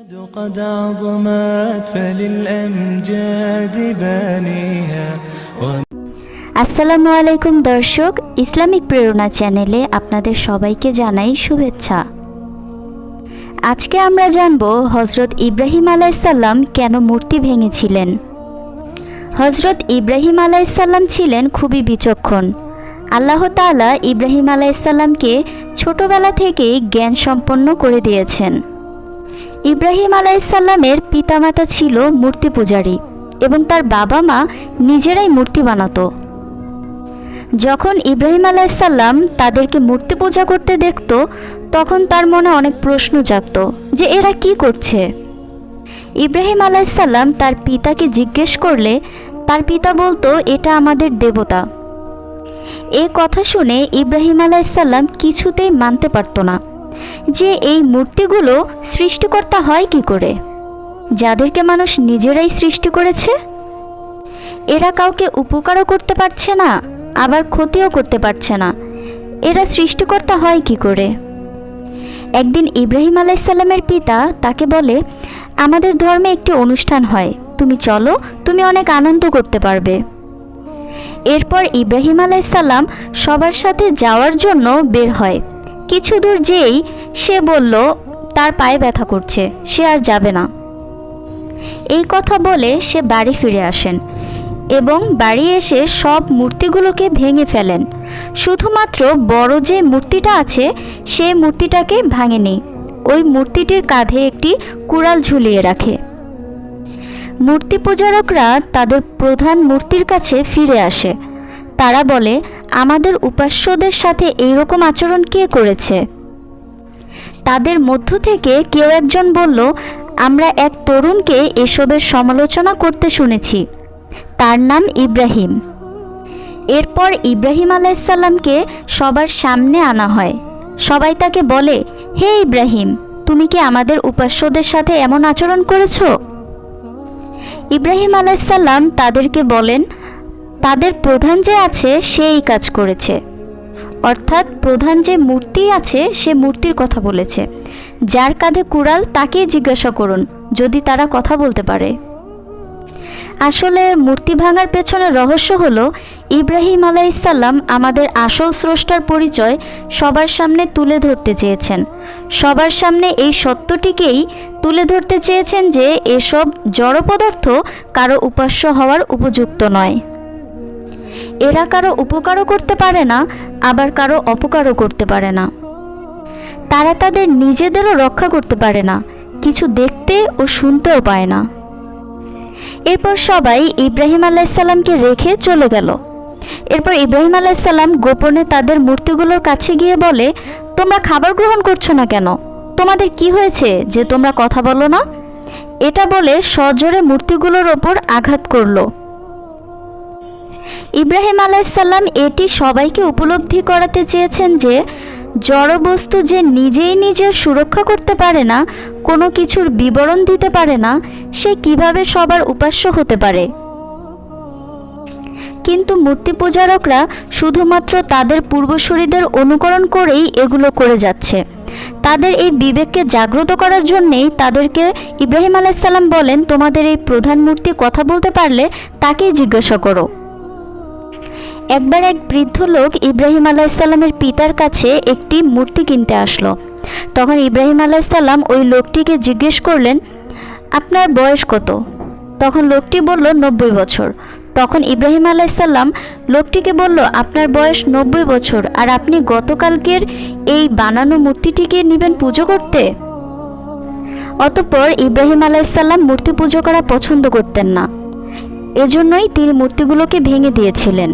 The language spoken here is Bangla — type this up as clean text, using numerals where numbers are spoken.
قد عظمت فللأمجاد بانيها আসসালামু আলাইকুম দর্শক, ইসলামিক প্রেরণা চ্যানেলে আপনাদের সবাইকে জানাই শুভেচ্ছা। আজকে আমরা জানব হযরত ইব্রাহিম আলাইহিসসালাম কেন মূর্তি ভেঙেছিলেন। হযরত ইব্রাহিম আলাইহিসসালাম ছিলেন খুবই বিচক্ষণ। আল্লাহ তাআলা ইব্রাহিম আলাইহিসসালামকে ছোটবেলা থেকেই জ্ঞান সম্পন্ন করে দিয়েছেন। ইব্রাহিম আলাইহিসসালামের পিতামাতা ছিল মূর্তি পূজারী এবং তার বাবা মা নিজেরাই মূর্তি বানাতো। যখন ইব্রাহিম আলাইহিসসালাম তাদেরকে মূর্তি পূজা করতে দেখত, তখন তার মনে অনেক প্রশ্ন জাগত যে এরা কি করছে। ইব্রাহিম আলাইহিসসালাম তার পিতাকে জিজ্ঞেস করলে তার পিতা বলতো, এটা আমাদের দেবতা। এই কথা শুনে ইব্রাহিম আলাইহিসসালাম কিছুতেই মানতে পারত না যে এই মূর্তিগুলো সৃষ্টিকর্তা হয় কি করে, যাদেরকে মানুষ নিজেরাই সৃষ্টি করেছে। এরা কাউকে উপকারও করতে পারছে না, আবার ক্ষতিও করতে পারছে না, এরা সৃষ্টিকর্তা হয় কি করে। একদিন ইব্রাহিম আলাইহিসসালামের পিতা তাকে বলে, আমাদের ধর্মে একটি অনুষ্ঠান হয়, তুমি চলো, তুমি অনেক আনন্দ করতে পারবে। এরপর ইব্রাহিম আলাইহিসসালাম সবার সাথে যাওয়ার জন্য বের হয়। কিছু দূর যেই সে বলল তার পায়ে ব্যথা করছে, সে আর যাবে না। এই কথা বলে সে বাড়ি ফিরে আসেন এবং বাড়ি এসে সব মূর্তিগুলোকে ভেঙে ফেলেন। শুধুমাত্র বড় যে মূর্তিটা আছে সেই মূর্তিটাকে ভাঙেনি। ওই মূর্তিটির কাঁধে একটি কুড়াল ঝুলিয়ে রাখে। মূর্তি পূজারকরা তাদের প্রধান মূর্তির কাছে ফিরে আসে। তারা বলে, আমাদের উপাস্যদের সাথে এইরকম আচরণ কে করেছে? তাদের মধ্য থেকে কেউ একজন বলল, আমরা এক তরুণকে এসবের সমালোচনা করতে শুনেছি, তার নাম ইব্রাহিম। এরপর ইব্রাহিম আলাইহিসসালামকে সবার সামনে আনা হয়। সবাই তাকে বলে, হে ইব্রাহিম, তুমি কি আমাদের উপাস্যদের সাথে এমন আচরণ করেছো? ইব্রাহিম আলাইহিসসালাম তাদেরকে বলেন, তাদের প্রধান যে আছে সেই কাজ করেছে। অর্থাৎ প্রধান যে মূর্তি আছে সে মূর্তির কথা বলেছে। যার কাঁধে কুড়াল তাকেই জিজ্ঞাসা করুন, যদি তারা কথা বলতে পারে। আসলে মূর্তি ভাঙার পেছনে রহস্য হলো, ইব্রাহিম আলাইহিসসালাম আমাদের আসল স্রষ্টার পরিচয় সবার সামনে তুলে ধরতে চেয়েছেন। সবার সামনে এই সত্যটিকেই তুলে ধরতে চেয়েছেন যে এসব জড় পদার্থ কারো উপাস্য হওয়ার উপযুক্ত নয়। এরা কারো উপকারও করতে পারে না, আবার কারো অপকারও করতে পারে না। তারা তাদের নিজেদেরও রক্ষা করতে পারে না, কিছু দেখতে ও শুনতেও পায় না। এরপর সবাই ইব্রাহিম আলাইহিসসালামকে রেখে চলে গেল। এরপর ইব্রাহিম আলাইহিসসালাম গোপনে তাদের মূর্তিগুলোর কাছে গিয়ে বলে, তোমরা খাবার গ্রহণ করছো না কেন? তোমাদের কি হয়েছে যে তোমরা কথা বলো না? এটা বলে সজোরে মূর্তিগুলোর ওপর আঘাত করল। ইব্রাহিম আলাইহিসসালাম এটি সবাইকে উপলব্ধি করাতে চেয়েছেন যে জড়বস্তু যে নিজেই নিজের সুরক্ষা করতে পারে না, কোনো কিছুর বিবরণ দিতে পারে না, সে কিভাবে সবার উপাস্য হতে পারে। কিন্তু মূর্তি পূজারকরা শুধুমাত্র তাদের পূর্বসূরীদের অনুকরণ করেই এগুলো করে যাচ্ছে। তাদের এই বিবেককে জাগ্রত করার জন্যেই তাদেরকে ইব্রাহিম আলাইহিসসালাম বলেন, তোমাদের এই প্রধান মূর্তি কথা বলতে পারলে তাকেই জিজ্ঞাসা করো। একবার এক বৃদ্ধ লোক ইব্রাহিম আলাইহিসসালামের পিতার কাছে একটি মূর্তি কিনতে আসলো। তখন ইব্রাহিম আলাইহিসসালাম ওই লোকটিকে জিজ্ঞেস করলেন, আপনার বয়স কত? তখন লোকটি বলল, 90 বছর। তখন ইব্রাহিম আলাইহিসসালাম লোকটিকে বলল, আপনার বয়স 90 বছর, আর আপনি গতকালকের এই বানানো মূর্তিটিকে নেবেন পুজো করতে? অতঃপর ইব্রাহিম আলাইহিসসালাম মূর্তি পুজো করা পছন্দ করতেন না, এজন্যই তিনি মূর্তিগুলোকে ভেঙে দিয়েছিলেন।